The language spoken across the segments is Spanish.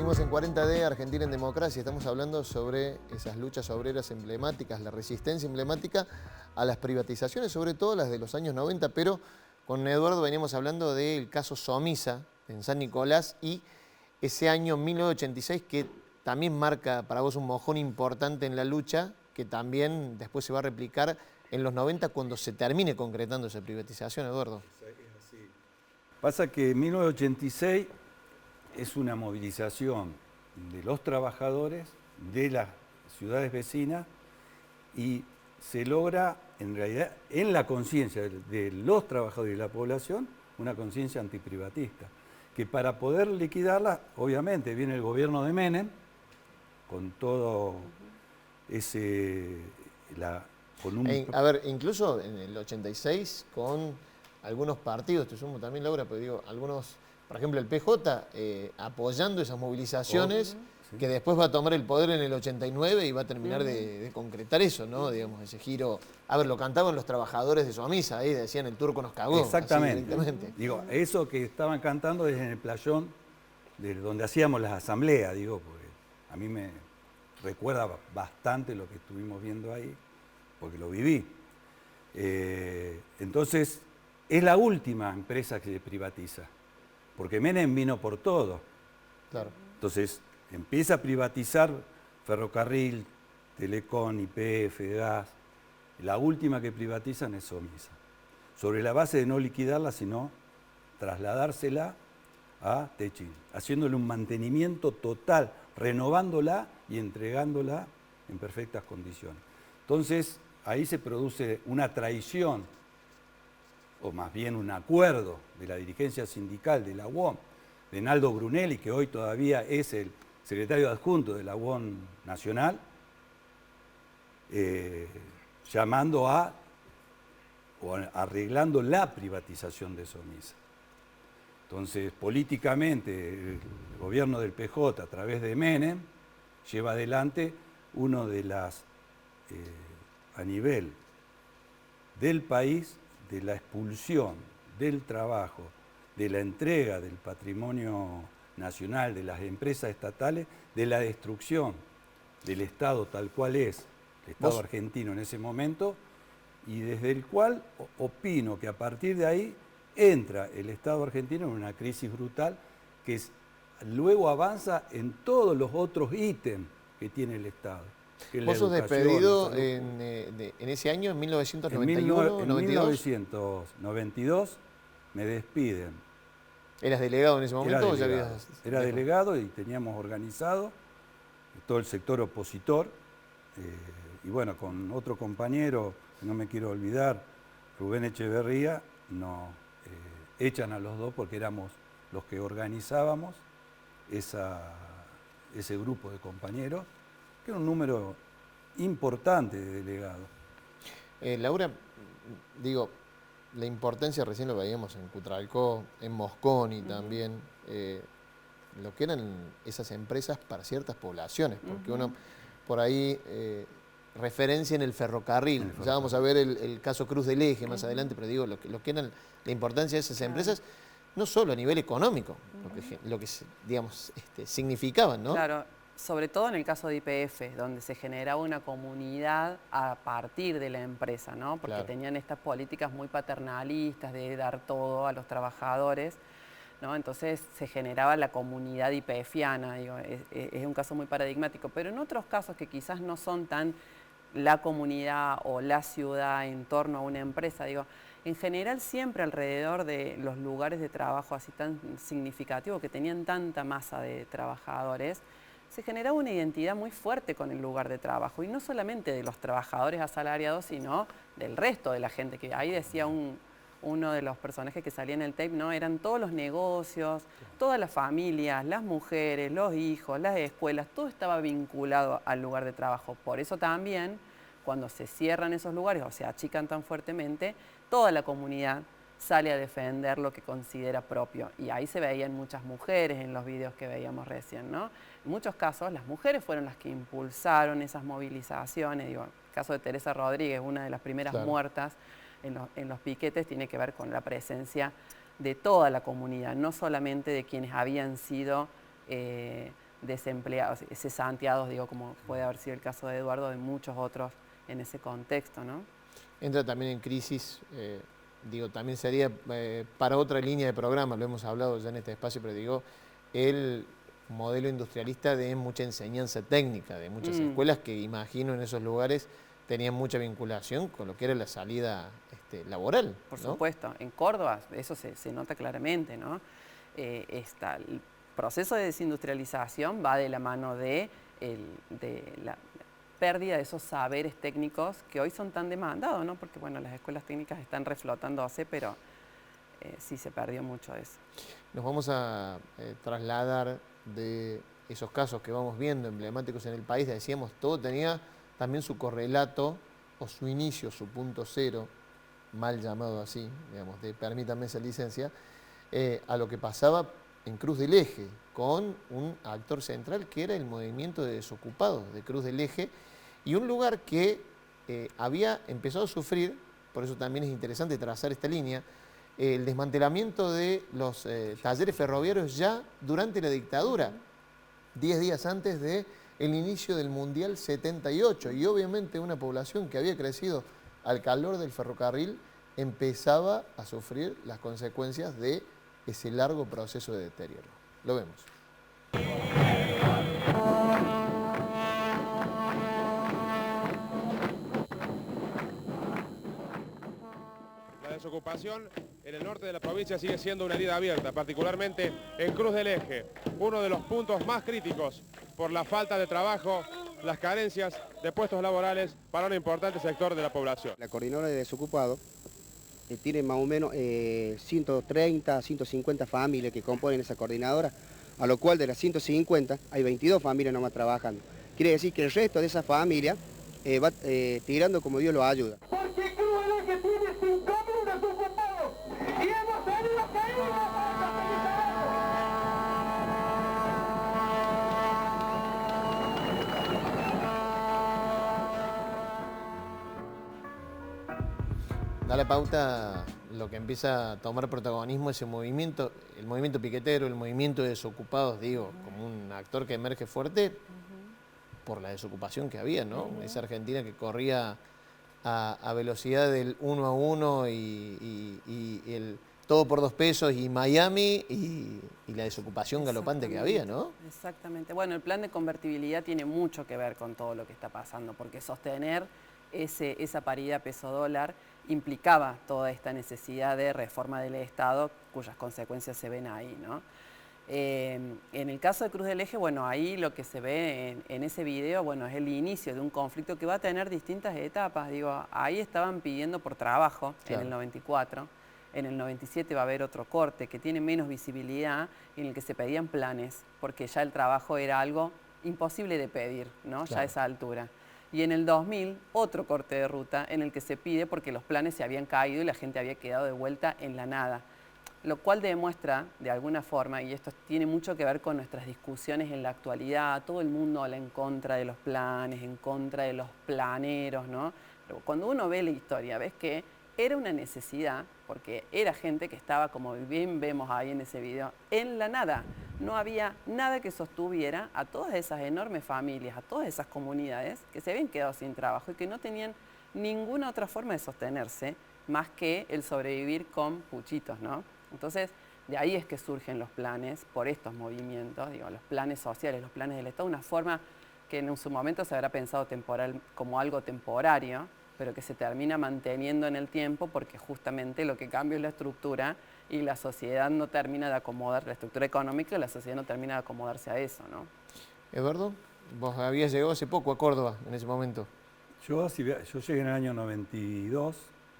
Seguimos en 40D, Argentina en Democracia. Estamos hablando sobre esas luchas obreras emblemáticas, la resistencia emblemática a las privatizaciones, sobre todo las de los años 90, pero con Eduardo veníamos hablando del caso Somisa en San Nicolás y ese año 1986 que también marca para vos un mojón importante en la lucha, que también después se va a replicar en los 90 cuando se termine concretando esa privatización, Eduardo. Es así. Pasa que en 1986 es una movilización de los trabajadores de las ciudades vecinas y se logra, en realidad, en la conciencia de los trabajadores y de la población, una conciencia antiprivatista, que para poder liquidarla, obviamente, viene el gobierno de Menem, con todo ese... A ver, incluso en el 86, con algunos partidos, te sumo también, Laura, pero digo, algunos... Por ejemplo, el PJ apoyando esas movilizaciones, sí, que después va a tomar el poder en el 89 y va a terminar de concretar eso, ¿no? Digamos, ese giro. A ver, lo cantaban los trabajadores de Somisa, ahí decían el turco nos cagó. Exactamente. Digo, eso que estaban cantando es en el playón de donde hacíamos las asambleas, digo, porque a mí me recuerda bastante lo que estuvimos viendo ahí, porque lo viví. Entonces, es la última empresa que se privatiza. Porque Menem vino por todo. Claro. Entonces empieza a privatizar ferrocarril, Telecom, YPF, gas. La última que privatizan es Somisa. Sobre la base de no liquidarla, sino trasladársela a Techin, haciéndole un mantenimiento total, renovándola y entregándola en perfectas condiciones. Entonces ahí se produce una traición, o más bien un acuerdo de la dirigencia sindical de la UOM, de Naldo Brunelli, que hoy todavía es el secretario adjunto de la UOM Nacional, llamando o arreglando la privatización de Somisa. Entonces, políticamente, el gobierno del PJ, a través de Menem, lleva adelante uno de las, a nivel del país, de la expulsión del trabajo, de la entrega del patrimonio nacional, de las empresas estatales, de la destrucción del Estado tal cual es, el Estado argentino en ese momento, y desde el cual opino que a partir de ahí entra el Estado argentino en una crisis brutal que luego avanza en todos los otros ítems que tiene el Estado. ¿Vos sos despedido en ese año, en 1991? En 1992 me despiden. ¿Eras delegado en ese momento? Era delegado y teníamos organizado todo el sector opositor. Y bueno, con otro compañero, que no me quiero olvidar, Rubén Echeverría, nos echan a los dos porque éramos los que organizábamos ese grupo de compañeros, que era un número importante de delegados. Laura, digo, la importancia, recién lo veíamos en Cutralcó, en Mosconi también, lo que eran esas empresas para ciertas poblaciones, porque uno por ahí referencia en el ferrocarril. Ya vamos a ver el caso Cruz del Eje más adelante, pero digo, lo que eran la importancia de esas empresas, no solo a nivel económico, lo que digamos, significaban, ¿no? Claro, sobre todo en el caso de YPF, donde se generaba una comunidad a partir de la empresa, ¿no? Porque tenían estas políticas muy paternalistas de dar todo a los trabajadores, ¿no? Entonces se generaba la comunidad YPFiana, digo, es un caso muy paradigmático, pero en otros casos que quizás no son tan la comunidad o la ciudad en torno a una empresa, digo, en general siempre alrededor de los lugares de trabajo así tan significativos, que tenían tanta masa de trabajadores, se generaba una identidad muy fuerte con el lugar de trabajo, y no solamente de los trabajadores asalariados, sino del resto de la gente, que ahí decía uno de los personajes que salía en el tape, ¿no? Eran todos los negocios, todas las familias, las mujeres, los hijos, las escuelas, todo estaba vinculado al lugar de trabajo. Por eso también, cuando se cierran esos lugares o se achican tan fuertemente, toda la comunidad sale a defender lo que considera propio. Y ahí se veían muchas mujeres en los videos que veíamos recién, ¿no? En muchos casos, las mujeres fueron las que impulsaron esas movilizaciones. Digo, el caso de Teresa Rodríguez, una de las primeras muertas en los piquetes, tiene que ver con la presencia de toda la comunidad, no solamente de quienes habían sido desempleados, cesanteados, digo, como puede haber sido el caso de Eduardo, de muchos otros en ese contexto, ¿no? Entra también en crisis, digo, también sería para otra línea de programa, lo hemos hablado ya en este espacio, pero digo, el modelo industrialista de mucha enseñanza técnica, de muchas escuelas que imagino en esos lugares tenían mucha vinculación con lo que era la salida laboral. Por ¿no? supuesto, en Córdoba eso se nota claramente, ¿no? El proceso de desindustrialización va de la mano de la pérdida de esos saberes técnicos que hoy son tan demandados, ¿no? Porque bueno, las escuelas técnicas están reflotándose, pero sí se perdió mucho eso. Nos vamos a trasladar de esos casos que vamos viendo emblemáticos en el país, decíamos, todo tenía también su correlato o su inicio, su punto cero, mal llamado así, digamos, permítanme esa licencia, a lo que pasaba en Cruz del Eje, con un actor central que era el movimiento de desocupados de Cruz del Eje, y un lugar que había empezado a sufrir, por eso también es interesante trazar esta línea, el desmantelamiento de los talleres ferroviarios ya durante la dictadura, 10 días antes del inicio del Mundial 78, y obviamente una población que había crecido al calor del ferrocarril empezaba a sufrir las consecuencias de ese largo proceso de deterioro. Lo vemos. La desocupación en el norte de la provincia sigue siendo una herida abierta, particularmente en Cruz del Eje, uno de los puntos más críticos por la falta de trabajo, las carencias de puestos laborales para un importante sector de la población. La coordinadora de desocupados tiene más o menos 130, 150 familias que componen esa coordinadora, a lo cual de las 150 hay 22 familias nomás trabajando. Quiere decir que el resto de esa familia va tirando como Dios lo ayuda. Porque Cruz del Eje tiene 5.000 desocupados y hemos tenido que ir Da la pauta lo que empieza a tomar protagonismo ese movimiento, el movimiento piquetero, el movimiento de desocupados, digo, como un actor que emerge fuerte por la desocupación que había, ¿no? Esa Argentina que corría a velocidad del 1 a 1 y el todo por 2 pesos y Miami y la desocupación galopante que había, ¿no? Exactamente. Bueno, el plan de convertibilidad tiene mucho que ver con todo lo que está pasando, porque sostener esa paridad peso-dólar implicaba toda esta necesidad de reforma del Estado, cuyas consecuencias se ven ahí, ¿no? En el caso de Cruz del Eje, bueno, ahí lo que se ve en ese video, bueno, es el inicio de un conflicto que va a tener distintas etapas. Digo, ahí estaban pidiendo por trabajo, claro, en el 94, en el 97 va a haber otro corte que tiene menos visibilidad, en el que se pedían planes, porque ya el trabajo era algo imposible de pedir, ¿no? Claro. Ya a esa altura. Y en el 2000, otro corte de ruta en el que se pide porque los planes se habían caído y la gente había quedado de vuelta en la nada. Lo cual demuestra, de alguna forma, y esto tiene mucho que ver con nuestras discusiones en la actualidad, todo el mundo habla en contra de los planes, en contra de los planeros, ¿no? Pero cuando uno ve la historia, ves que era una necesidad, porque era gente que estaba, como bien vemos ahí en ese video, en la nada. No había nada que sostuviera a todas esas enormes familias, a todas esas comunidades que se habían quedado sin trabajo y que no tenían ninguna otra forma de sostenerse más que el sobrevivir con puchitos, ¿no? Entonces, de ahí es que surgen los planes por estos movimientos, digo, los planes sociales, los planes del Estado, una forma que en su momento se habrá pensado como algo temporario, pero que se termina manteniendo en el tiempo porque justamente lo que cambia es la estructura y la sociedad no termina de acomodar, la estructura económica, la sociedad no termina de acomodarse a eso, ¿no? Eduardo, vos habías llegado hace poco a Córdoba en ese momento. Yo llegué en el año 92,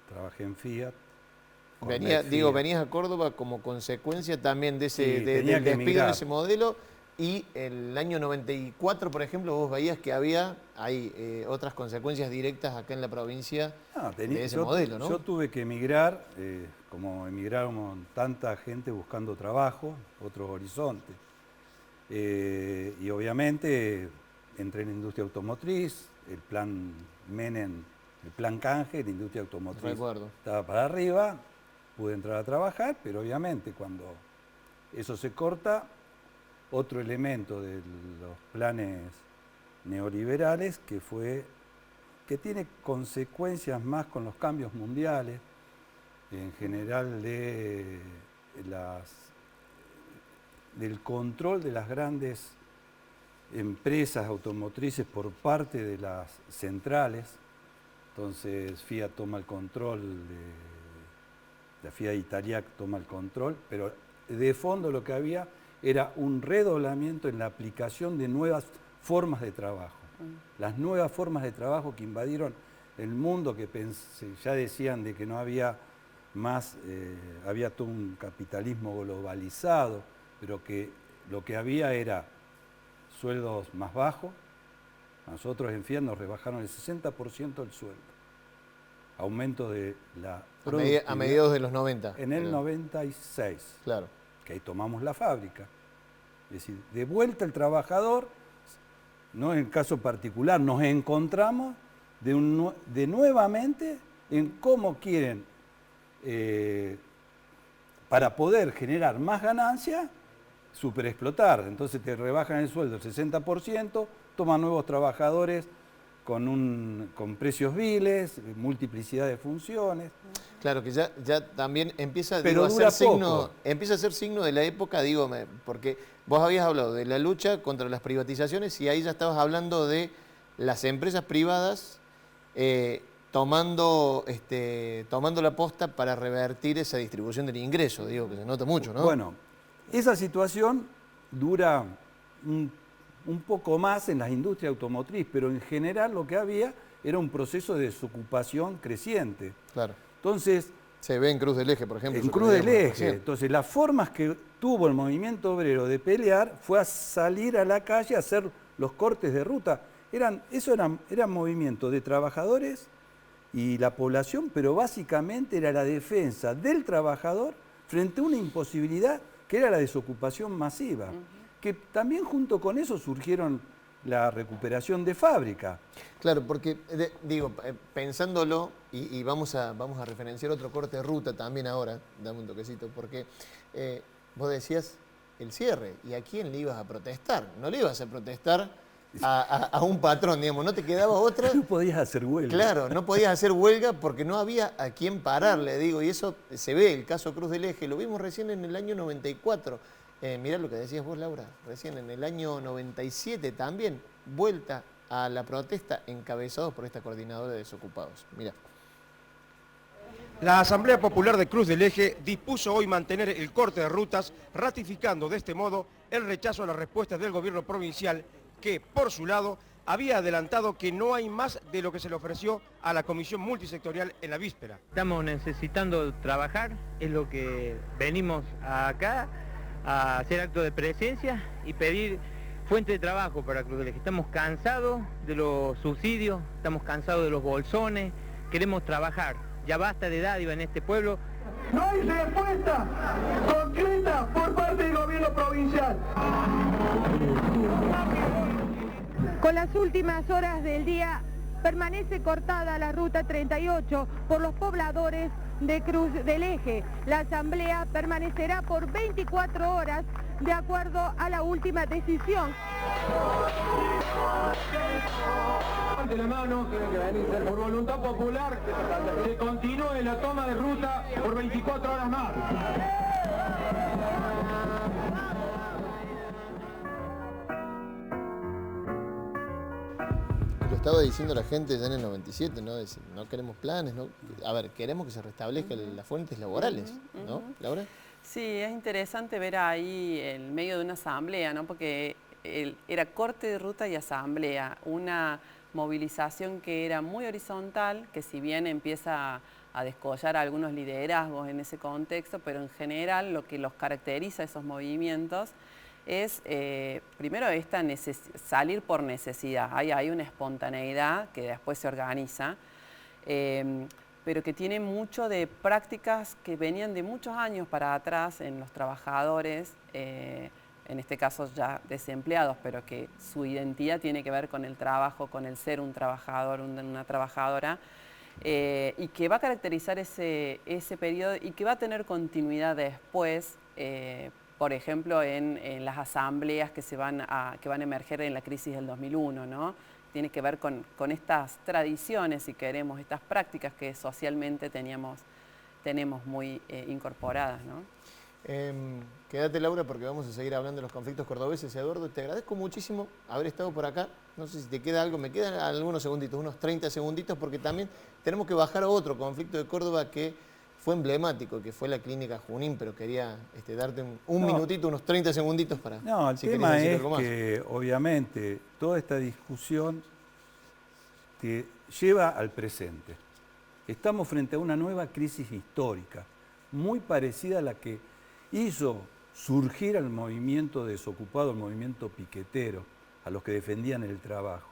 trabajé en Fiat. Venías a Córdoba como consecuencia también de ese del despido de ese modelo, y el año 94, por ejemplo, vos veías que hay otras consecuencias directas acá en la provincia de ese modelo, ¿no? Yo tuve que emigrar, como emigraron tanta gente buscando trabajo, otros horizontes. Y obviamente entré en la industria automotriz, el plan Menem, el plan Canje, la industria automotriz estaba para arriba, pude entrar a trabajar, pero obviamente cuando eso se corta, otro elemento de los planes neoliberales que tiene consecuencias más con los cambios mundiales, en general del control de las grandes empresas automotrices por parte de las centrales. Entonces Fiat toma el control, la Fiat Italiac toma el control, pero de fondo lo que había era un redoblamiento en la aplicación de nuevas formas de trabajo. Las nuevas formas de trabajo que invadieron el mundo, que ya decían de que no había más, había todo un capitalismo globalizado, pero que lo que había era sueldos más bajos. Nosotros en Fiat nos rebajaron el 60% del sueldo. Aumento de la productividad. A mediados de los 90. En el 96. Claro. Que ahí tomamos la fábrica. Es decir, de vuelta el trabajador, no en el caso particular, nos encontramos de nuevamente en cómo quieren, para poder generar más ganancia, superexplotar. Entonces te rebajan el sueldo el 60%, toman nuevos trabajadores con precios viles, multiplicidad de funciones. Claro, que ya también empieza, Pero a dura ser poco. empieza a ser signo de la época, porque vos habías hablado de la lucha contra las privatizaciones y ahí ya estabas hablando de las empresas privadas tomando la posta para revertir esa distribución del ingreso, que se nota mucho, ¿no? Bueno, esa situación dura un poco más en las industrias automotriz, pero en general lo que había era un proceso de desocupación creciente. Claro. Entonces, se ve en Cruz del Eje, por ejemplo. en Cruz del Eje. Entonces, las formas que tuvo el movimiento obrero de pelear fue a salir a la calle a hacer los cortes de ruta. Eran movimientos de trabajadores y la población, pero básicamente era la defensa del trabajador frente a una imposibilidad que era la desocupación masiva. Que también junto con eso surgieron la recuperación de fábrica. Claro, porque, pensándolo, y vamos a referenciar otro corte de ruta también ahora, dame un toquecito, porque vos decías el cierre, ¿y a quién le ibas a protestar? No le ibas a protestar a un patrón, no te quedaba otra. No podías hacer huelga. Claro, no podías hacer huelga porque no había a quién pararle, y eso se ve, el caso Cruz del Eje, lo vimos recién en el año 94. Mirá lo que decías vos, Laura, recién en el año 97 también, vuelta a la protesta encabezados por esta coordinadora de desocupados. Mirá. La Asamblea Popular de Cruz del Eje dispuso hoy mantener el corte de rutas, ratificando de este modo el rechazo a las respuestas del gobierno provincial que, por su lado, había adelantado que no hay más de lo que se le ofreció a la Comisión Multisectorial en la víspera. Estamos necesitando trabajar, es lo que venimos acá a hacer acto de presencia y pedir fuente de trabajo para Cruz del Eje. Estamos cansados de los subsidios, estamos cansados de los bolsones, queremos trabajar. Ya basta de dádiva en este pueblo. No hay respuesta concreta por parte del gobierno provincial. Con las últimas horas del día permanece cortada la ruta 38 por los pobladores de Cruz del Eje. La asamblea permanecerá por 24 horas de acuerdo a la última decisión. De la mano, por voluntad popular, se continúe la toma de ruta por 24 horas más. Lo estaba diciendo la gente ya en el 97, ¿no? No queremos planes, ¿no? A ver, queremos que se restablezcan las fuentes laborales, ¿no, Laura? Sí, es interesante ver ahí en medio de una asamblea, ¿no? Porque era corte de ruta y asamblea, una movilización que era muy horizontal, que si bien empieza a descollar algunos liderazgos en ese contexto, pero en general lo que los caracteriza esos movimientos es, primero, salir por necesidad. Hay una espontaneidad que después se organiza, pero que tiene mucho de prácticas que venían de muchos años para atrás en los trabajadores, en este caso ya desempleados, pero que su identidad tiene que ver con el trabajo, con el ser un trabajador, una trabajadora, y que va a caracterizar ese periodo y que va a tener continuidad después, por ejemplo, en las asambleas que van a emerger en la crisis del 2001, ¿no? Tiene que ver con estas tradiciones, si queremos, estas prácticas que socialmente tenemos muy incorporadas, ¿no? Quédate, Laura, porque vamos a seguir hablando de los conflictos cordobeses. Eduardo, te agradezco muchísimo haber estado por acá. No sé si te queda algo, me quedan algunos segunditos, unos 30 segunditos, porque también tenemos que bajar a otro conflicto de Córdoba que fue emblemático, que fue la clínica Junín, pero quería darte un minutito, unos 30 segunditos para... No, el tema es que obviamente toda esta discusión te lleva al presente. Estamos frente a una nueva crisis histórica, muy parecida a la que hizo surgir al movimiento desocupado, al movimiento piquetero, a los que defendían el trabajo.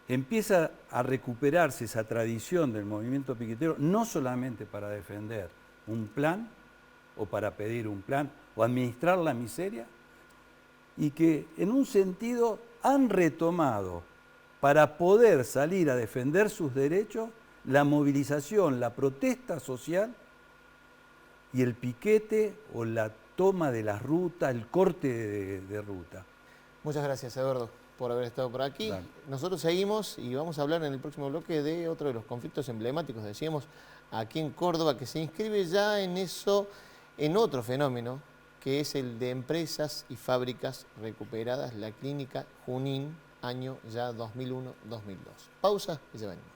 Empieza a recuperarse esa tradición del movimiento piquetero, no solamente para defender un plan o para pedir un plan o administrar la miseria, y que en un sentido han retomado para poder salir a defender sus derechos la movilización, la protesta social y el piquete o la toma de la ruta, el corte de ruta. Muchas gracias, Eduardo, por haber estado por aquí. Dale. Nosotros seguimos y vamos a hablar en el próximo bloque de otro de los conflictos emblemáticos, decíamos, aquí en Córdoba, que se inscribe ya en otro fenómeno, que es el de empresas y fábricas recuperadas, la clínica Junín, año ya 2001-2002. Pausa y ya venimos.